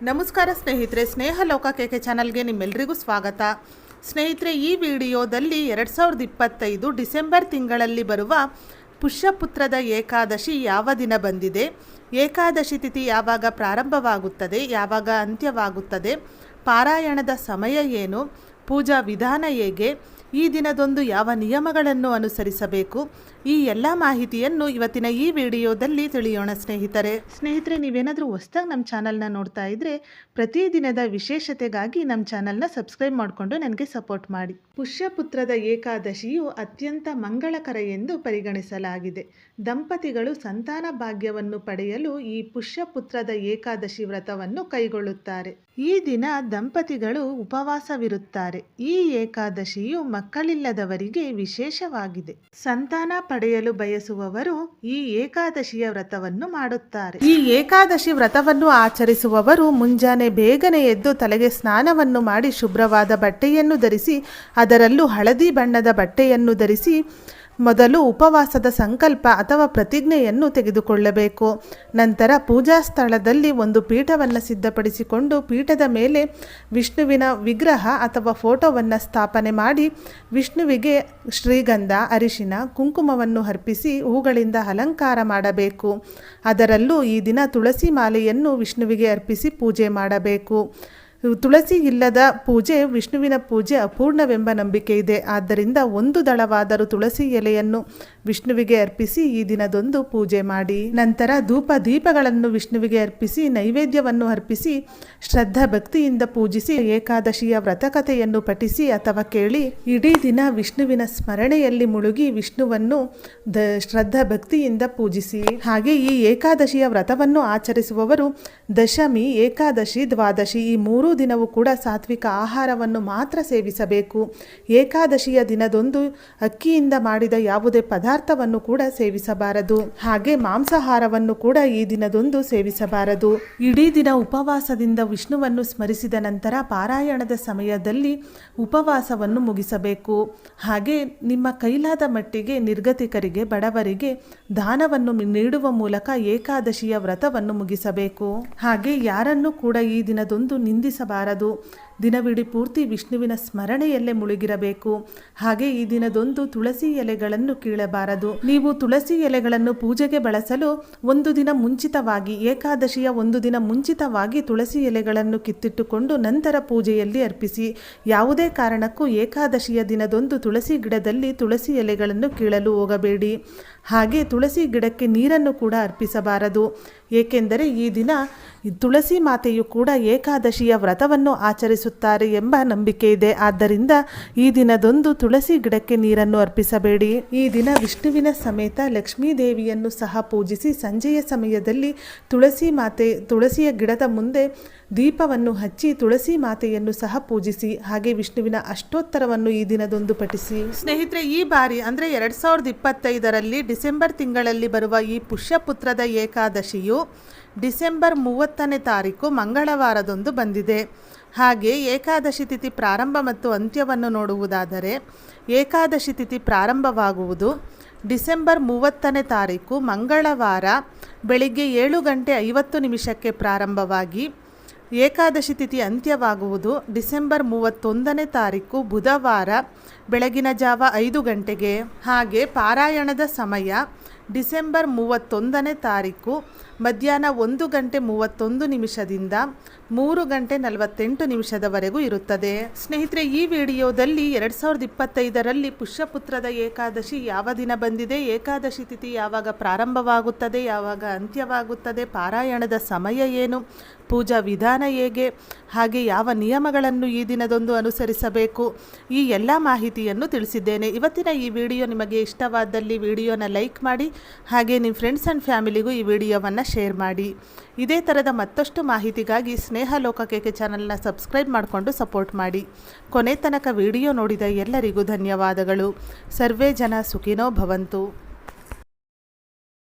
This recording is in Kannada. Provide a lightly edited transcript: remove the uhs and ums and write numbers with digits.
ನಮಸ್ಕಾರ ಸ್ನೇಹಿತರೆ, ಸ್ನೇಹ ಲೋಕ ಕೆಕೆ ಚಾನಲ್ಗೆ ನಿಮ್ಮೆಲ್ಲರಿಗೂ ಸ್ವಾಗತ. ಸ್ನೇಹಿತರೆ, ಈ ವಿಡಿಯೋದಲ್ಲಿ 2025 ಡಿಸೆಂಬರ್ ತಿಂಗಳಲ್ಲಿ ಬರುವ ಪುಷ್ಯಪುತ್ರದ ಏಕಾದಶಿ ಯಾವ ದಿನ ಬಂದಿದೆ, ಏಕಾದಶಿ ತಿಥಿ ಯಾವಾಗ ಪ್ರಾರಂಭವಾಗುತ್ತದೆ, ಯಾವಾಗ ಅಂತ್ಯವಾಗುತ್ತದೆ, ಪಾರಾಯಣದ ಸಮಯ ಏನು, ಪೂಜಾ ವಿಧಾನ ಹೇಗೆ, ಈ ದಿನದಂದು ಯಾವ ನಿಯಮಗಳನ್ನು ಅನುಸರಿಸಬೇಕು, ಈ ಎಲ್ಲ ಮಾಹಿತಿಯನ್ನು ಇವತ್ತಿನ ಈ ವಿಡಿಯೋದಲ್ಲಿ ತಿಳಿಯೋಣ. ಸ್ನೇಹಿತರೆ, ನೀವೇನಾದರೂ ಹೊಸದಾಗಿ ನಮ್ಮ ಚಾನಲ್ನ ನೋಡ್ತಾ ಇದ್ದರೆ ಪ್ರತಿದಿನದ ವಿಶೇಷತೆಗಾಗಿ ನಮ್ಮ ಚಾನಲ್ನ ಸಬ್ಸ್ಕ್ರೈಬ್ ಮಾಡಿಕೊಂಡು ನನಗೆ ಸಪೋರ್ಟ್ ಮಾಡಿ. ಪುಷ್ಯಪುತ್ರದ ಏಕಾದಶಿಯು ಅತ್ಯಂತ ಮಂಗಳಕರ ಎಂದು ಪರಿಗಣಿಸಲಾಗಿದೆ. ದಂಪತಿಗಳು ಸಂತಾನ ಭಾಗ್ಯವನ್ನು ಪಡೆಯಲು ಈ ಪುಷ್ಯಪುತ್ರದ ಏಕಾದಶಿ ವ್ರತವನ್ನು ಕೈಗೊಳ್ಳುತ್ತಾರೆ. ಈ ದಿನ ದಂಪತಿಗಳು ಉಪವಾಸವಿರುತ್ತಾರೆ. ಈ ಏಕಾದಶಿಯು ಮಕ್ಕಳಿಲ್ಲದವರಿಗೆ ವಿಶೇಷವಾಗಿದೆ. ಸಂತಾನ ಪಡೆಯಲು ಬಯಸುವವರು ಈ ಏಕಾದಶಿಯ ವ್ರತವನ್ನು ಮಾಡುತ್ತಾರೆ. ಈ ಏಕಾದಶಿ ವ್ರತವನ್ನು ಆಚರಿಸುವವರು ಮುಂಜಾನೆ ಬೇಗನೆ ಎದ್ದು ತಲೆಗೆ ಸ್ನಾನವನ್ನು ಮಾಡಿ ಶುಭ್ರವಾದ ಬಟ್ಟೆಯನ್ನು ಧರಿಸಿ, ಅದರಲ್ಲೂ ಹಳದಿ ಬಣ್ಣದ ಬಟ್ಟೆಯನ್ನು ಧರಿಸಿ ಮೊದಲು ಉಪವಾಸದ ಸಂಕಲ್ಪ ಅಥವಾ ಪ್ರತಿಜ್ಞೆಯನ್ನು ತೆಗೆದುಕೊಳ್ಳಬೇಕು. ನಂತರ ಪೂಜಾ ಸ್ಥಳದಲ್ಲಿ ಒಂದು ಪೀಠವನ್ನು ಸಿದ್ಧಪಡಿಸಿಕೊಂಡು ಪೀಠದ ಮೇಲೆ ವಿಷ್ಣುವಿನ ವಿಗ್ರಹ ಅಥವಾ ಫೋಟೋವನ್ನು ಸ್ಥಾಪನೆ ಮಾಡಿ ವಿಷ್ಣುವಿಗೆ ಶ್ರೀಗಂಧ, ಅರಿಶಿನ, ಕುಂಕುಮವನ್ನು ಅರ್ಪಿಸಿ ಹೂಗಳಿಂದ ಅಲಂಕಾರ ಮಾಡಬೇಕು. ಅದರಲ್ಲೂ ಈ ದಿನ ತುಳಸಿ ಮಾಲೆಯನ್ನು ವಿಷ್ಣುವಿಗೆ ಅರ್ಪಿಸಿ ಪೂಜೆ ಮಾಡಬೇಕು. ತುಳಸಿ ಇಲ್ಲದ ಪೂಜೆ ವಿಷ್ಣುವಿನ ಪೂಜೆ ಅಪೂರ್ಣವೆಂಬ ನಂಬಿಕೆ ಇದೆ. ಆದ್ದರಿಂದ ಒಂದು ದಳವಾದರೂ ತುಳಸಿ ಎಲೆಯನ್ನು ವಿಷ್ಣುವಿಗೆ ಅರ್ಪಿಸಿ ಈ ದಿನದಂದು ಪೂಜೆ ಮಾಡಿ. ನಂತರ ಧೂಪ ದೀಪಗಳನ್ನು ವಿಷ್ಣುವಿಗೆ ಅರ್ಪಿಸಿ ನೈವೇದ್ಯವನ್ನು ಅರ್ಪಿಸಿ ಶ್ರದ್ಧಾ ಭಕ್ತಿಯಿಂದ ಪೂಜಿಸಿ ಏಕಾದಶಿಯ ವ್ರತಕಥೆಯನ್ನು ಪಠಿಸಿ ಅಥವಾ ಕೇಳಿ ಇಡೀ ದಿನ ವಿಷ್ಣುವಿನ ಸ್ಮರಣೆಯಲ್ಲಿ ಮುಳುಗಿ ವಿಷ್ಣುವನ್ನು ಶ್ರದ್ಧಾ ಭಕ್ತಿಯಿಂದ ಪೂಜಿಸಿ. ಹಾಗೆ ಈ ಏಕಾದಶಿಯ ವ್ರತವನ್ನು ಆಚರಿಸುವವರು ದಶಮಿ, ಏಕಾದಶಿ, ದ್ವಾದಶಿ ಈ ಮೂರೂ ದಿನವೂ ಕೂಡ ಸಾತ್ವಿಕ ಆಹಾರವನ್ನು ಮಾತ್ರ ಸೇವಿಸಬೇಕು. ಏಕಾದಶಿಯ ದಿನದಂದು ಅಕ್ಕಿಯಿಂದ ಮಾಡಿದ ಯಾವುದೇ ಪದಾರ್ಥವನ್ನು ಕೂಡ ಸೇವಿಸಬಾರದು. ಹಾಗೆ ಮಾಂಸಾಹಾರವನ್ನು ಕೂಡ ಈ ದಿನದಂದು ಸೇವಿಸಬಾರದು. ಇಡೀ ದಿನ ಉಪವಾಸದಿಂದ ವಿಷ್ಣುವನ್ನು ಸ್ಮರಿಸಿದ ನಂತರ ಪಾರಾಯಣದ ಸಮಯದಲ್ಲಿ ಉಪವಾಸವನ್ನು ಮುಗಿಸಬೇಕು. ಹಾಗೆ ನಿಮ್ಮ ಕೈಲಾದ ಮಟ್ಟಿಗೆ ನಿರ್ಗತಿಕರಿಗೆ, ಬಡವರಿಗೆ ದಾನವನ್ನು ನೀಡುವ ಮೂಲಕ ಏಕಾದಶಿಯ ವ್ರತವನ್ನು ಮುಗಿಸಬೇಕು. ಹಾಗೆ ಯಾರನ್ನು ಕೂಡ ಈ ದಿನದಂದು ನಿಂದಿಸಬಾರದು. ದಿನವಿಡೀ ಪೂರ್ತಿ ವಿಷ್ಣುವಿನ ಸ್ಮರಣೆಯಲ್ಲೇ ಮುಳುಗಿರಬೇಕು. ಹಾಗೆ ಈ ದಿನದಂದು ತುಳಸಿ ಎಲೆಗಳನ್ನು ಕೀಳಬಾರದು. ನೀವು ತುಳಸಿ ಎಲೆಗಳನ್ನು ಪೂಜೆಗೆ ಬಳಸಲು ಒಂದು ದಿನ ಮುಂಚಿತವಾಗಿ, ಏಕಾದಶಿಯ ಒಂದು ದಿನ ಮುಂಚಿತವಾಗಿ ತುಳಸಿ ಎಲೆಗಳನ್ನು ಕಿತ್ತಿಟ್ಟುಕೊಂಡು ನಂತರ ಪೂಜೆಯಲ್ಲಿ ಅರ್ಪಿಸಿ. ಯಾವುದೇ ಕಾರಣಕ್ಕೂ ಏಕಾದಶಿಯ ದಿನದಂದು ತುಳಸಿ ಗಿಡದಲ್ಲಿ ತುಳಸಿ ಎಲೆಗಳನ್ನು ಕೀಳಲು ಹೋಗಬೇಡಿ. ಹಾಗೆ ತುಳಸಿ ಗಿಡಕ್ಕೆ ನೀರನ್ನು ಕೂಡ ಅರ್ಪಿಸಬಾರದು. ಏಕೆಂದರೆ ಈ ದಿನ ತುಳಸಿ ಮಾತೆಯು ಕೂಡ ಏಕಾದಶಿಯ ವ್ರತವನ್ನು ಆಚರಿಸುತ್ತಾರೆ ಎಂಬ ನಂಬಿಕೆ ಇದೆ. ಆದ್ದರಿಂದ ಈ ದಿನದಂದು ತುಳಸಿ ಗಿಡಕ್ಕೆ ನೀರನ್ನು ಅರ್ಪಿಸಬೇಡಿ. ಈ ದಿನ ವಿಷ್ಣುವಿನ ಸಮೇತ ಲಕ್ಷ್ಮೀ ದೇವಿಯನ್ನು ಸಹ ಪೂಜಿಸಿ ಸಂಜೆಯ ಸಮಯದಲ್ಲಿ ತುಳಸಿಯ ಗಿಡದ ಮುಂದೆ ದೀಪವನ್ನು ಹಚ್ಚಿ ತುಳಸಿ ಮಾತೆಯನ್ನು ಸಹ ಪೂಜಿಸಿ. ಹಾಗೆ ವಿಷ್ಣುವಿನ ಅಷ್ಟೋತ್ತರವನ್ನು ಈ ದಿನದಂದು ಪಠಿಸಿ. ಸ್ನೇಹಿತರೆ, ಈ ಬಾರಿ ಅಂದರೆ 2025ರಲ್ಲಿ ಡಿಸೆಂಬರ್ ತಿಂಗಳಲ್ಲಿ ಬರುವ ಈ ಪುಷ್ಯಪುತ್ರದ ಏಕಾದಶಿಯು ಡಿಸೆಂಬರ್ 30ನೇ ತಾರೀಕು ಮಂಗಳವಾರದಂದು ಬಂದಿದೆ. ಹಾಗೆ ಏಕಾದಶಿ ತಿಥಿ ಪ್ರಾರಂಭ ಮತ್ತು ಅಂತ್ಯವನ್ನು ನೋಡುವುದಾದರೆ ಏಕಾದಶಿ ತಿಥಿ ಪ್ರಾರಂಭವಾಗುವುದು ಡಿಸೆಂಬರ್ 30ನೇ ತಾರೀಕು ಮಂಗಳವಾರ ಬೆಳಿಗ್ಗೆ 7:50 ಪ್ರಾರಂಭವಾಗಿ ಏಕಾದಶಿ ತಿಥಿ ಅಂತ್ಯವಾಗುವುದು ಡಿಸೆಂಬರ್ 31ನೇ ತಾರೀಕು ಬುಧವಾರ ಬೆಳಗಿನ ಜಾವ 5 ಗಂಟೆಗೆ. ಹಾಗೆ ಪಾರಾಯಣದ ಸಮಯ ಡಿಸೆಂಬರ್ 31ನೇ ತಾರೀಕು ಮಧ್ಯಾಹ್ನ 1:31 3:48 ಇರುತ್ತದೆ. ಸ್ನೇಹಿತರೆ, ಈ ವಿಡಿಯೋದಲ್ಲಿ 2025ರಲ್ಲಿ ಪುಷ್ಯಪುತ್ರದ ಏಕಾದಶಿ ಯಾವ ದಿನ ಬಂದಿದೆ, ಏಕಾದಶಿ ತಿಥಿ ಯಾವಾಗ ಪ್ರಾರಂಭವಾಗುತ್ತದೆ, ಯಾವಾಗ ಅಂತ್ಯವಾಗುತ್ತದೆ, ಪಾರಾಯಣದ ಸಮಯ ಏನು, ಪೂಜಾ ವಿಧಾನ ಹೇಗೆ, ಹಾಗೆ ಯಾವ ನಿಯಮಗಳನ್ನು ಈ ದಿನದಂದು ಅನುಸರಿಸಬೇಕು, ಈ ಎಲ್ಲ ಮಾಹಿತಿಯನ್ನು ತಿಳಿಸಿದ್ದೇನೆ. ಇವತ್ತಿನ ಈ ವಿಡಿಯೋ ನಿಮಗೆ ಇಷ್ಟವಾದಲ್ಲಿ ವಿಡಿಯೋನ ಲೈಕ್ ಮಾಡಿ. ಹಾಗೆ ನಿಮ್ಮ ಫ್ರೆಂಡ್ಸ್ ಆ್ಯಂಡ್ ಫ್ಯಾಮಿಲಿಗೂ ಈ ವಿಡಿಯೋವನ್ನು ಶೇರ್ ಮಾಡಿ. ಇದೇ ಥರದ ಮತ್ತಷ್ಟು ಮಾಹಿತಿಗಾಗಿ ಸ್ನೇಹ ಲೋಕ ಕೆಕೆ ಚಾನಲ್ನ ಸಬ್ಸ್ಕ್ರೈಬ್ ಮಾಡಿಕೊಂಡು ಸಪೋರ್ಟ್ ಮಾಡಿ. ಕೊನೆ ತನಕ ವಿಡಿಯೋ ನೋಡಿದ ಎಲ್ಲರಿಗೂ ಧನ್ಯವಾದಗಳು. ಸರ್ವೇ ಜನ ಸುಖಿನೋ ಭವಂತು.